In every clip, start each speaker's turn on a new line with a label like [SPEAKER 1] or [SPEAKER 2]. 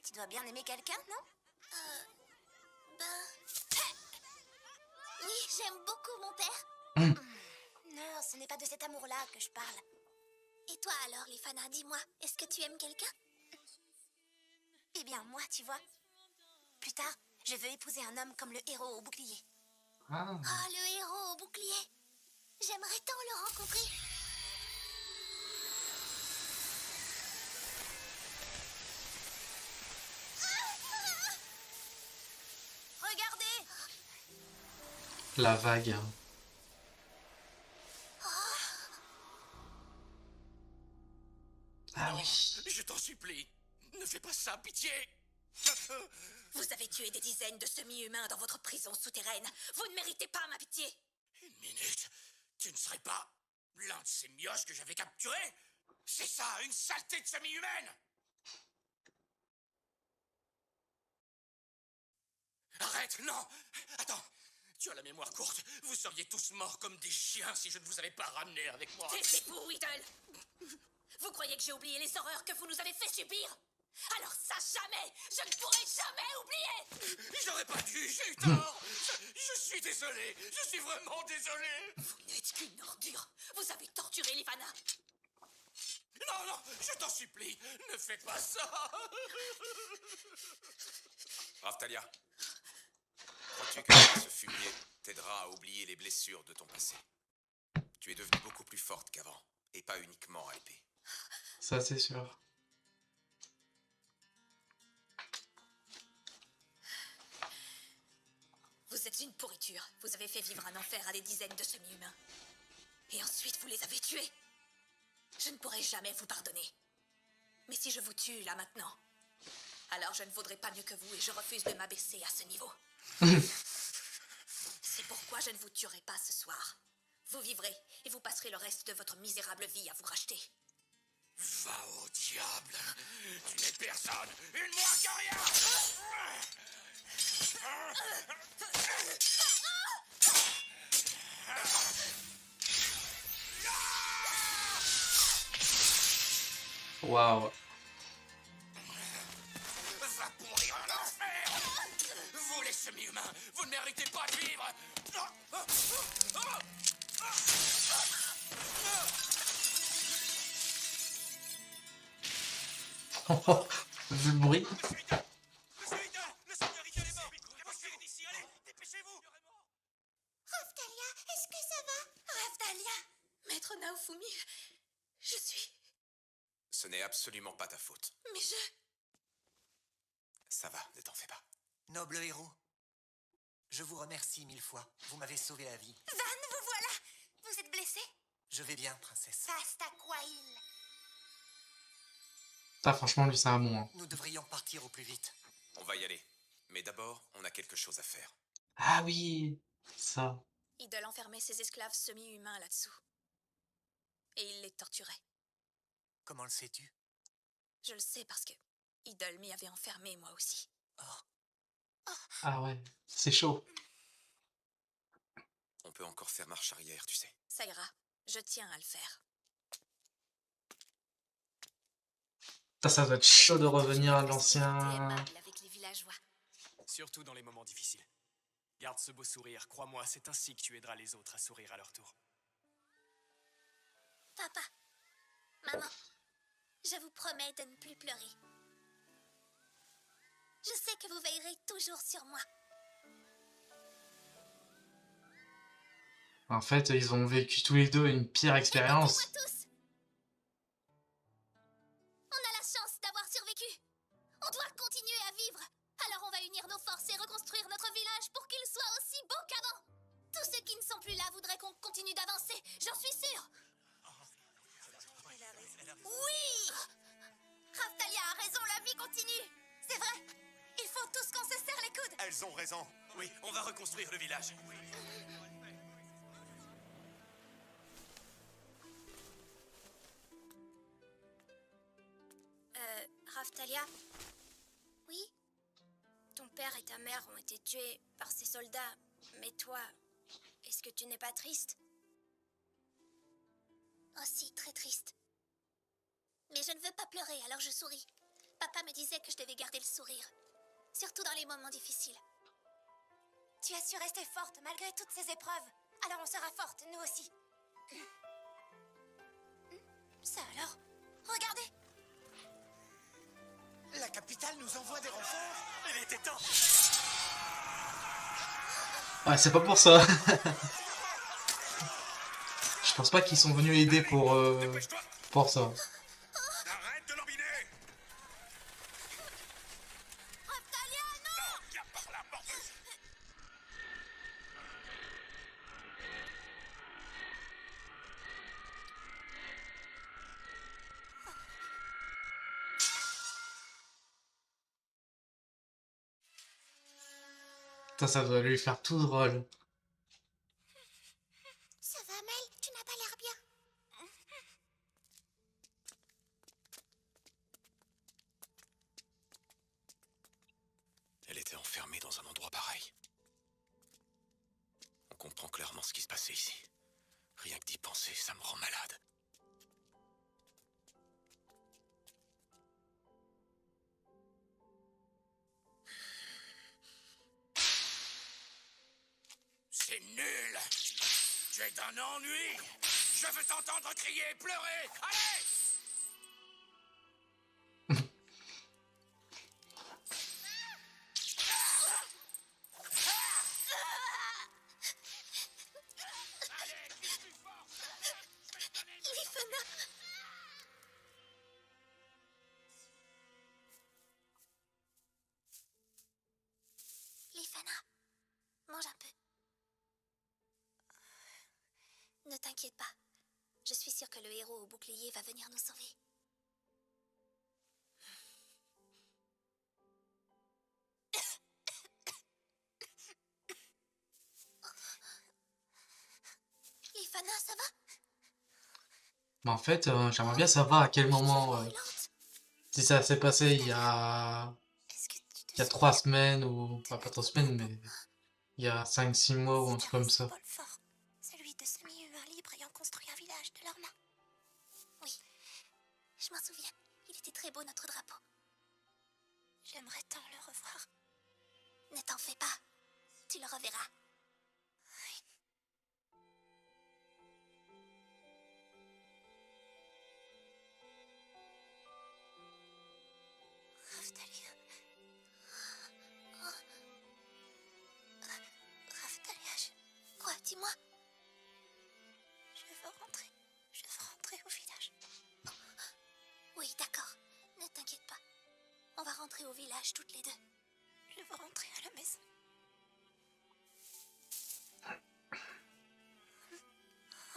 [SPEAKER 1] tu dois bien aimer quelqu'un, non?
[SPEAKER 2] Ben... Oui, j'aime beaucoup mon père.
[SPEAKER 1] Non, ce n'est pas de cet amour-là que je parle.
[SPEAKER 2] Et toi alors, Lifana, dis-moi, est-ce que tu aimes quelqu'un?
[SPEAKER 1] Eh bien, moi, tu vois, plus tard, je veux épouser un homme comme le héros au bouclier.
[SPEAKER 3] Ah.
[SPEAKER 2] Oh, le héros au bouclier. J'aimerais tant le rencontrer.
[SPEAKER 1] Regardez!
[SPEAKER 3] La vague. Ah oui.
[SPEAKER 4] Je t'en supplie, ne fais pas ça, pitié.
[SPEAKER 1] Vous avez tué des dizaines de semi-humains dans votre prison souterraine. Vous ne méritez pas ma pitié.
[SPEAKER 4] Une minute, tu ne serais pas l'un de ces mioches que j'avais capturés? C'est ça, une saleté de semi-humaine! Arrête, non! Attends, tu as la mémoire courte. Vous seriez tous morts comme des chiens si je ne vous avais pas ramené avec moi.
[SPEAKER 1] Taisez-vous, Whittle. Vous croyez que j'ai oublié les horreurs que vous nous avez fait subir? Alors ça, jamais! Je ne pourrai jamais oublier!
[SPEAKER 4] J'aurais pas dû, j'ai eu tort! Je suis désolé, je suis vraiment désolé!
[SPEAKER 1] Vous n'êtes qu'une ordure! Vous avez torturé Lifana!
[SPEAKER 4] Non, non, je t'en supplie, ne fais pas ça!
[SPEAKER 5] Raftalia, crois-tu que ce fumier t'aidera à oublier les blessures de ton passé? Tu es devenue beaucoup plus forte qu'avant, et pas uniquement à l'épée.
[SPEAKER 3] Ça, c'est sûr.
[SPEAKER 1] Vous êtes une pourriture. Vous avez fait vivre un enfer à des dizaines de semi-humains. Et ensuite, vous les avez tués. Je ne pourrai jamais vous pardonner. Mais si je vous tue, là, maintenant, alors je ne vaudrai pas mieux que vous et je refuse de m'abaisser à ce niveau. C'est pourquoi je ne vous tuerai pas ce soir. Vous vivrez et vous passerez le reste de votre misérable vie à vous racheter.
[SPEAKER 4] Va au diable! Tu n'es personne, une moins que rien!
[SPEAKER 3] Waouh.
[SPEAKER 4] Va pourrir en enfer! Vous les semi-humains, vous ne méritez pas de vivre!
[SPEAKER 3] Vu le bruit.
[SPEAKER 4] Monsieur Ida, le seigneur Ida est mort! Reculez d'ici, allez, dépêchez-vous!
[SPEAKER 2] Raftalia, est-ce que ça va?
[SPEAKER 1] Raftalia! Maître Naofumi, je suis...
[SPEAKER 5] Ce n'est absolument pas ta faute.
[SPEAKER 1] Mais je...
[SPEAKER 5] Ça va, ne t'en fais pas.
[SPEAKER 6] Noble héros, je vous remercie 1000 fois. Vous m'avez sauvé la vie.
[SPEAKER 1] Van, vous voilà! Vous êtes blessé?
[SPEAKER 6] Je vais bien, princesse.
[SPEAKER 2] Pastaquail.
[SPEAKER 3] Ah, franchement, lui, c'est un bon. Hein.
[SPEAKER 6] Nous devrions partir au plus vite.
[SPEAKER 5] On va y aller. Mais d'abord, on a quelque chose à faire.
[SPEAKER 3] Ah oui, ça.
[SPEAKER 1] Idol enfermait ses esclaves semi-humains là-dessous. Et il les torturait.
[SPEAKER 6] Comment le sais-tu?
[SPEAKER 1] Je le sais parce que Idol m'y avait enfermé moi aussi.
[SPEAKER 3] Ah ouais, c'est chaud.
[SPEAKER 5] On peut encore faire marche arrière, tu sais.
[SPEAKER 1] Ça ira, je tiens à le faire.
[SPEAKER 3] Putain, ça doit être chaud de revenir à
[SPEAKER 1] Restez
[SPEAKER 3] l'ancien...
[SPEAKER 1] aimable avec les villageois.
[SPEAKER 7] Surtout dans les moments difficiles. Garde ce beau sourire, crois-moi, c'est ainsi que tu aideras les autres à sourire à leur tour.
[SPEAKER 2] Papa, maman, je vous promets de ne plus pleurer. Je sais que vous veillerez toujours sur moi.
[SPEAKER 3] En fait, ils ont vécu tous les deux une pire expérience.
[SPEAKER 2] Écoutez-moi tous. On a la chance d'avoir survécu. On doit continuer à vivre. Alors on va unir nos forces et reconstruire notre village pour qu'il soit aussi beau qu'avant. Tous ceux qui ne sont plus là voudraient qu'on continue d'avancer, j'en suis sûre. Oui! Raftalia a raison, la vie continue. C'est vrai. Il faut tous qu'on se serre les coudes.
[SPEAKER 4] Elles ont raison. Oui, on va reconstruire le village.
[SPEAKER 2] Raftalia? Oui? Ton père et ta mère ont été tués par ces soldats. Mais toi, est-ce que tu n'es pas triste? Oh si, très triste. Mais je ne veux pas pleurer, alors je souris. Papa me disait que je devais garder le sourire. Surtout dans les moments difficiles. Tu as su rester forte malgré toutes ces épreuves. Alors on sera forte, nous aussi. Ça alors? Regardez!
[SPEAKER 6] La capitale nous envoie des renforts.
[SPEAKER 7] Il était temps.
[SPEAKER 3] Ouais, c'est pas pour ça. Je pense pas qu'ils sont venus aider pour ça.
[SPEAKER 4] Arrête de lambiner.
[SPEAKER 2] Raphtalia, non!
[SPEAKER 4] Viens par là, morveuse.
[SPEAKER 3] Putain, ça doit lui faire tout drôle.
[SPEAKER 2] Ça va, Mel? Tu n'as pas l'air bien.
[SPEAKER 5] Elle était enfermée dans un endroit pareil. On comprend clairement ce qui se passait ici. Rien que d'y penser, ça me rend malade.
[SPEAKER 4] C'est nul. Tu es d'un ennui. Je veux t'entendre crier et pleurer. Allez! Allez, crie plus fort. Je vais te donner une
[SPEAKER 2] Lifana! Lifana, mange un peu. Ne t'inquiète pas. Je suis sûre que le héros au bouclier va venir nous sauver. Lifana, ça va?
[SPEAKER 3] Mais en fait, j'aimerais bien savoir à quel moment,
[SPEAKER 2] Brûlante.
[SPEAKER 3] si ça s'est passé il y a
[SPEAKER 2] Est-ce que tu te
[SPEAKER 3] 3 semaines ou enfin, pas 3 semaines, mais il y a 5-6 mois ou un truc comme ça.
[SPEAKER 2] symbole fort, celui de semi-humains libres ayant construit un village de leurs mains. Oui, je m'en souviens. Il était très beau, notre drapeau. J'aimerais tant le revoir. Ne t'en fais pas. Tu le reverras. Raphtalia. Raphtalia, Quoi, dis-moi? Je veux rentrer. Je veux rentrer au village. Oui, d'accord. Ne t'inquiète pas. On va rentrer au village toutes les deux. Je veux rentrer à la maison.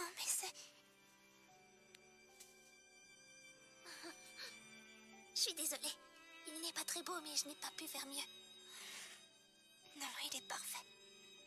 [SPEAKER 2] Oh, mais c'est... Je suis désolée. Il n'est pas très beau, mais je n'ai pas pu faire mieux. Non, il est parfait.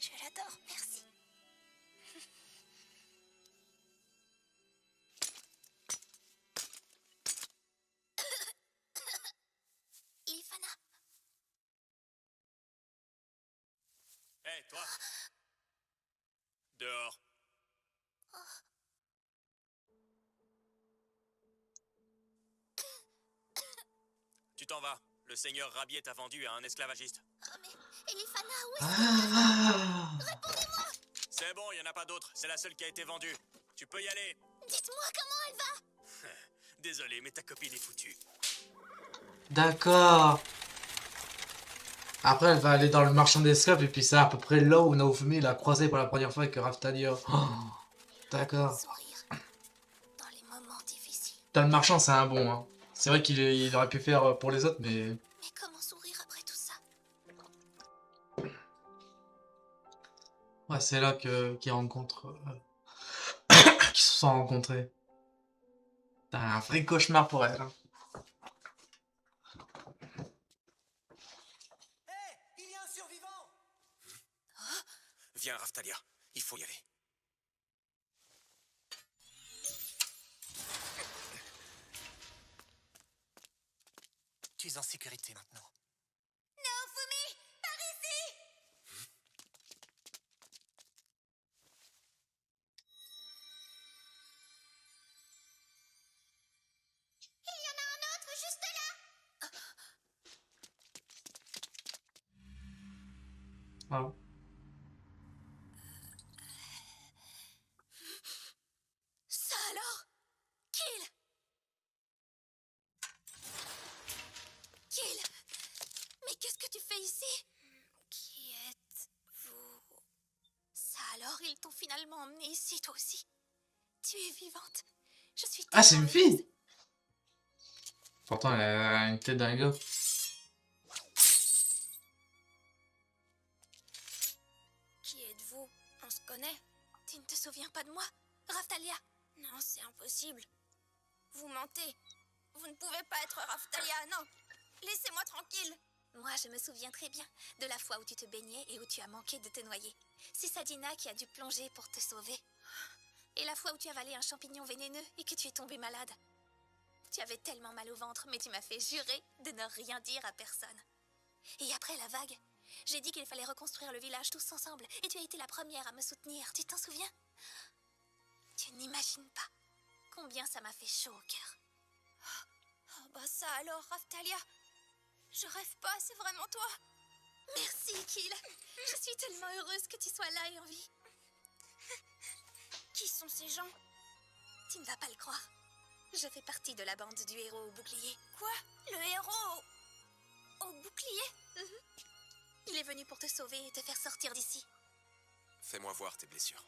[SPEAKER 2] Je l'adore, merci. Lifana,
[SPEAKER 7] Hé, toi. Dehors. Tu t'en vas. Le seigneur Rabier t'a vendu à un esclavagiste.
[SPEAKER 2] oh mais... Lifana, où est-ce
[SPEAKER 3] Ah!
[SPEAKER 7] C'est bon, il n'y en a pas d'autre. C'est la seule qui a été vendue. Tu peux y aller.
[SPEAKER 2] Dites-moi comment elle va.
[SPEAKER 7] Désolé, mais ta copine est foutue.
[SPEAKER 3] D'accord. Après, elle va aller dans le marchand d'esclaves et puis c'est à peu près là où Naofumi l'a croisé pour la première fois avec Raphtalia. Oh, d'accord.
[SPEAKER 2] Sourire dans les moments difficiles.
[SPEAKER 3] Dans le marchand, c'est un bon, hein. C'est vrai qu'il aurait pu faire pour les autres, mais...
[SPEAKER 2] Mais comment sourire après tout ça?
[SPEAKER 3] Ouais, c'est là qu'ils rencontrent... qu'ils se sont rencontrés. C'est un vrai cauchemar pour elle, hein.
[SPEAKER 6] Hé, il y a un survivant.
[SPEAKER 5] Viens, Raphtalia. Il faut y aller.
[SPEAKER 6] Tu es en sécurité maintenant.
[SPEAKER 2] Naofumi, par ici! Il y en a un autre juste là!
[SPEAKER 3] Ah.
[SPEAKER 1] Ça alors? Kill! Kill! Mais qu'est-ce que tu fais ici? Qui êtes-vous? Ça alors, ils t'ont finalement emmené ici, toi aussi. Tu es vivante. Je suis
[SPEAKER 3] Ah, c'est
[SPEAKER 1] tellement
[SPEAKER 3] une fille!
[SPEAKER 1] heureuse.
[SPEAKER 3] Pourtant, elle a une tête d'un gars.
[SPEAKER 1] Qui êtes-vous? On se connaît? Tu ne te souviens pas de moi? Raftalia? Non, c'est impossible. Vous mentez. Vous ne pouvez pas être Raftalia, non. Laissez-moi tranquille. Moi, je me souviens très bien de la fois où tu te baignais et où tu as manqué de te noyer. C'est Sadina qui a dû plonger pour te sauver. Et la fois où tu as avalé un champignon vénéneux et que tu es tombée malade. Tu avais tellement mal au ventre, mais tu m'as fait jurer de ne rien dire à personne. Et après la vague, j'ai dit qu'il fallait reconstruire le village tous ensemble, et tu as été la première à me soutenir, tu t'en souviens? Tu n'imagines pas combien ça m'a fait chaud au cœur. Oh bah ça alors, Raftalia. Je rêve pas, c'est vraiment toi. Merci, Kill. Je suis tellement heureuse que tu sois là et en vie. Qui sont ces gens? Tu ne vas pas le croire. Je fais partie de la bande du héros au bouclier. Quoi? Le héros au bouclier? Il est venu pour te sauver et te faire sortir d'ici.
[SPEAKER 5] Fais-moi voir tes blessures.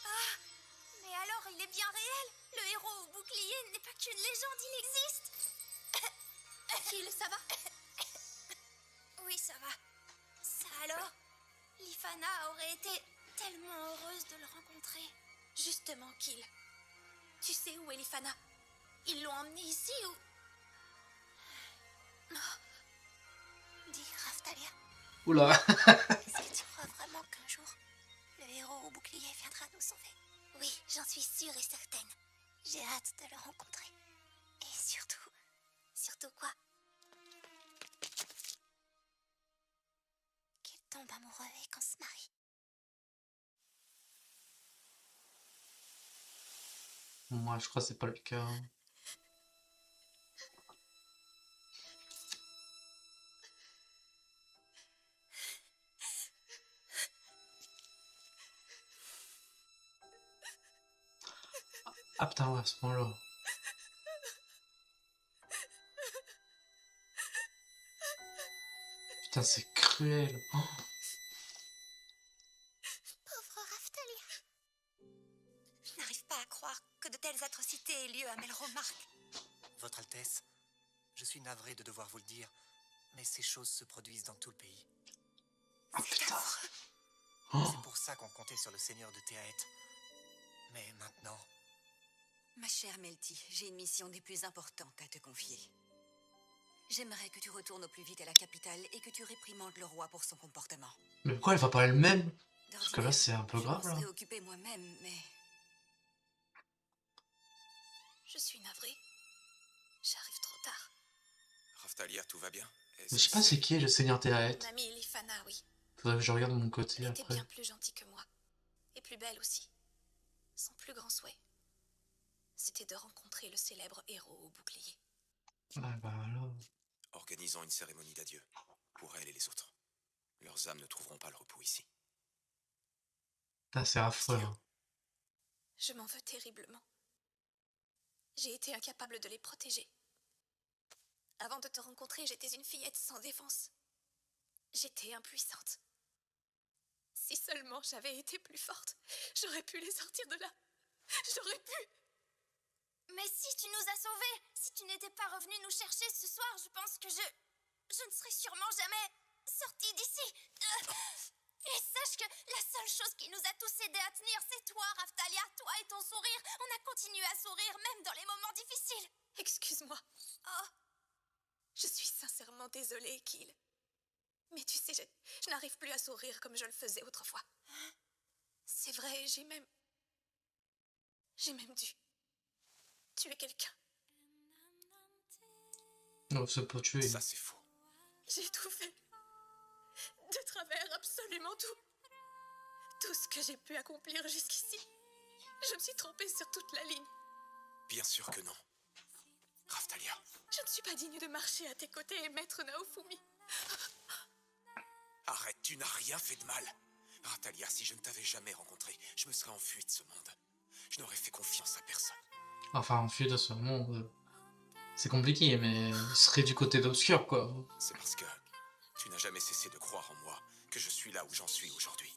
[SPEAKER 1] Ah, mais alors il est bien réel. Le héros au bouclier n'est pas qu'une légende, il existe. Kill, ça va? Oui, ça va. Ça alors? Lifana aurait été tellement heureuse de le rencontrer. Justement, Kill. Tu sais où est Lifana? Ils l'ont emmenée ici ou... Dis, Raftalia,
[SPEAKER 3] Oula.
[SPEAKER 1] est-ce que tu crois vraiment qu'un jour, le héros au bouclier viendra nous sauver? Oui, j'en suis sûre et certaine. J'ai hâte de le rencontrer. Et surtout... Surtout quoi? Qu'il tombe amoureux et qu'on se marie.
[SPEAKER 3] Moi, je crois que c'est pas le cas. Hein. Ah putain, ouais, à ce moment-là. Putain, c'est cruel. Oh.
[SPEAKER 1] Pauvre Raftalia. Je n'arrive pas à croire que de telles atrocités aient lieu à Melromark.
[SPEAKER 6] Votre Altesse, je suis navré de devoir vous le dire, mais ces choses se produisent dans tout le pays.
[SPEAKER 3] Ah putain.
[SPEAKER 6] C'est pour ça qu'on comptait sur le seigneur de Théaet. Mais maintenant...
[SPEAKER 8] Ma chère Melty, j'ai une mission des plus importantes à te confier. J'aimerais que tu retournes au plus vite à la capitale et que tu réprimandes le roi pour son comportement.
[SPEAKER 3] Mais pourquoi elle va pas elle-même? Parce que là,
[SPEAKER 8] D'ordinaire,
[SPEAKER 3] c'est un peu grave,
[SPEAKER 8] je
[SPEAKER 3] là.
[SPEAKER 8] m'en serais occupée moi-même, mais...
[SPEAKER 1] Je suis navrée. J'arrive trop tard.
[SPEAKER 5] Raftalia, tout va bien?
[SPEAKER 3] Mais je sais pas c'est qui le seigneur Théaet.
[SPEAKER 1] Mon amie Lifana, oui.
[SPEAKER 3] Faudrait que je regarde de mon côté
[SPEAKER 1] Elle était
[SPEAKER 3] après.
[SPEAKER 1] bien plus gentille que moi. Et plus belle aussi. Son plus grand souhait, c'était de rencontrer le célèbre héros au bouclier.
[SPEAKER 3] Ah bah alors.
[SPEAKER 5] Organisons une cérémonie d'adieu. Pour elle et les autres. Leurs âmes ne trouveront pas le repos ici.
[SPEAKER 3] Putain, c'est affreux. Hein.
[SPEAKER 1] Je m'en veux terriblement. J'ai été incapable de les protéger. Avant de te rencontrer, j'étais une fillette sans défense. J'étais impuissante. Si seulement j'avais été plus forte, j'aurais pu les sortir de là. J'aurais pu. Mais si tu nous as sauvés, si tu n'étais pas revenu nous chercher ce soir, je pense que je ne serais sûrement jamais sortie d'ici. Et sache que la seule chose qui nous a tous aidés à tenir, c'est toi, Raftalia, toi et ton sourire. On a continué à sourire même dans les moments difficiles. Excuse-moi. Oh, je suis sincèrement désolée, Kill. Mais tu sais, je n'arrive plus à sourire comme je le faisais autrefois. C'est vrai, j'ai même dû tuer quelqu'un.
[SPEAKER 3] Non, c'est pas tuer.
[SPEAKER 5] Ça, c'est faux.
[SPEAKER 1] J'ai tout fait. De travers, absolument tout. Tout ce que j'ai pu accomplir jusqu'ici. Je me suis trompée sur toute la ligne.
[SPEAKER 5] Bien sûr que non. Raphtalia,
[SPEAKER 1] Je ne suis pas digne de marcher à tes côtés, maître Naofumi.
[SPEAKER 5] arrête, tu n'as rien fait de mal. Raphtalia, si je ne t'avais jamais rencontré, je me serais enfui de ce monde. Je n'aurais fait confiance à personne.
[SPEAKER 3] Enfin, enfui de ce monde. C'est compliqué, mais il serait du côté d'Obscur, quoi.
[SPEAKER 5] C'est parce que tu n'as jamais cessé de croire en moi que je suis là où j'en suis aujourd'hui.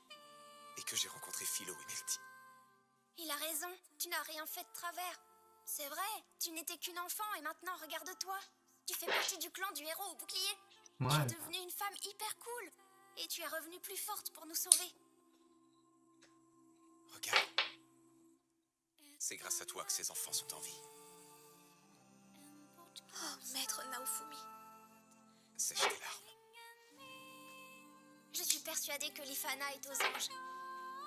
[SPEAKER 5] Et que j'ai rencontré Philo et Melty.
[SPEAKER 2] Il a raison, tu n'as rien fait de travers. C'est vrai, tu n'étais qu'une enfant et maintenant regarde-toi. Tu fais partie du clan du héros au bouclier. Tu
[SPEAKER 3] Ouais.
[SPEAKER 2] es devenue une femme hyper cool. Et tu es revenue plus forte pour nous sauver.
[SPEAKER 5] Regarde. C'est grâce à toi que ces enfants sont en vie.
[SPEAKER 1] Oh, maître Naofumi.
[SPEAKER 5] Sèche tes larmes.
[SPEAKER 2] Je suis persuadée que Lifana est aux anges.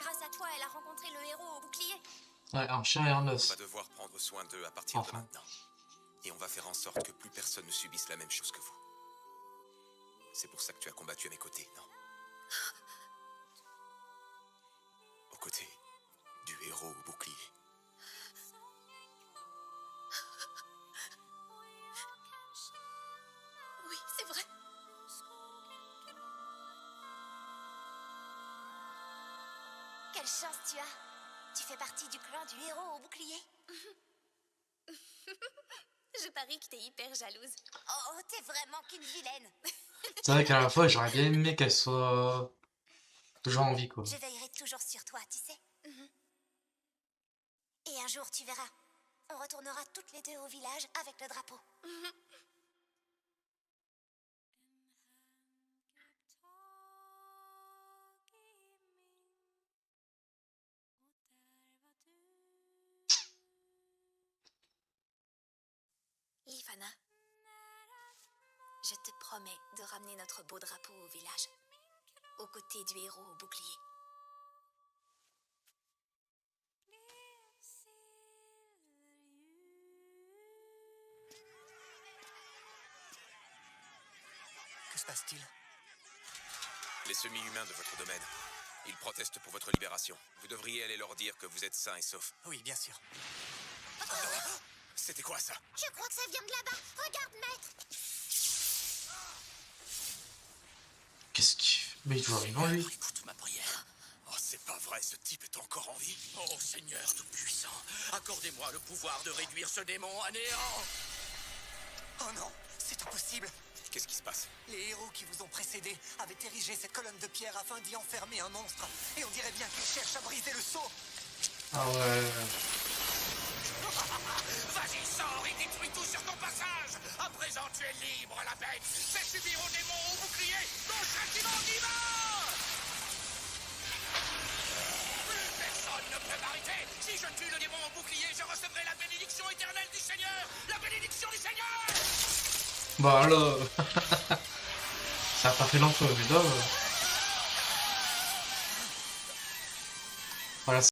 [SPEAKER 2] Grâce à toi, elle a rencontré le héros au bouclier.
[SPEAKER 3] Ouais, un chien et un
[SPEAKER 5] On
[SPEAKER 3] os.
[SPEAKER 5] va devoir prendre soin d'eux à partir
[SPEAKER 3] Enfin.
[SPEAKER 5] de maintenant. Et on va faire en sorte que plus personne ne subisse la même chose que vous. C'est pour ça que tu as combattu à mes côtés, non? Aux côtés du héros au bouclier.
[SPEAKER 1] Oui, c'est vrai.
[SPEAKER 2] Quelle chance tu as. Tu fais partie du clan du héros au bouclier.
[SPEAKER 1] Je parie que t'es hyper jalouse.
[SPEAKER 2] Oh, t'es vraiment qu'une vilaine.
[SPEAKER 3] C'est vrai qu'à la fois, j'aurais bien aimé qu'elle soit toujours en vie, quoi.
[SPEAKER 2] Je veillerai toujours sur toi, tu sais. Et un jour, tu verras. On retournera toutes les deux au village avec le drapeau.
[SPEAKER 1] Lifana, je te promets de ramener notre beau drapeau au village, aux côtés du héros au bouclier.
[SPEAKER 6] Que se passe-t-il?
[SPEAKER 5] Les semi-humains de votre domaine. Ils protestent pour votre libération. Vous devriez aller leur dire que vous êtes sains et saufs.
[SPEAKER 6] Oui, bien sûr.
[SPEAKER 5] C'était quoi ça?
[SPEAKER 2] Je crois que ça vient de là-bas. Regarde, maître.
[SPEAKER 3] Qu'est-ce qu'il fait? Mais il est toujours vivant, lui.
[SPEAKER 4] Écoute ma prière. Oh, c'est pas vrai, ce type est encore en vie. Oh, Seigneur Tout-Puissant, accordez-moi le pouvoir de réduire ce démon à néant.
[SPEAKER 6] Oh non, c'est impossible.
[SPEAKER 5] Qu'est-ce qui se passe?
[SPEAKER 6] Les héros qui vous ont précédés avaient érigé cette colonne de pierre afin d'y enfermer un monstre. Et on dirait bien qu'ils cherchent à briser le sceau.
[SPEAKER 3] Ah ouais.
[SPEAKER 4] Vas-y, sors et détruis tout sur ton passage. À présent, tu es libre, la bête. Fais subir au démon au bouclier ton châtiment divin. Plus personne ne peut m'arrêter. Si je tue le démon au bouclier, je recevrai la bénédiction éternelle du Seigneur. La bénédiction du Seigneur.
[SPEAKER 3] Bah alors. Ça a pas fait long feu, mais là. Voilà.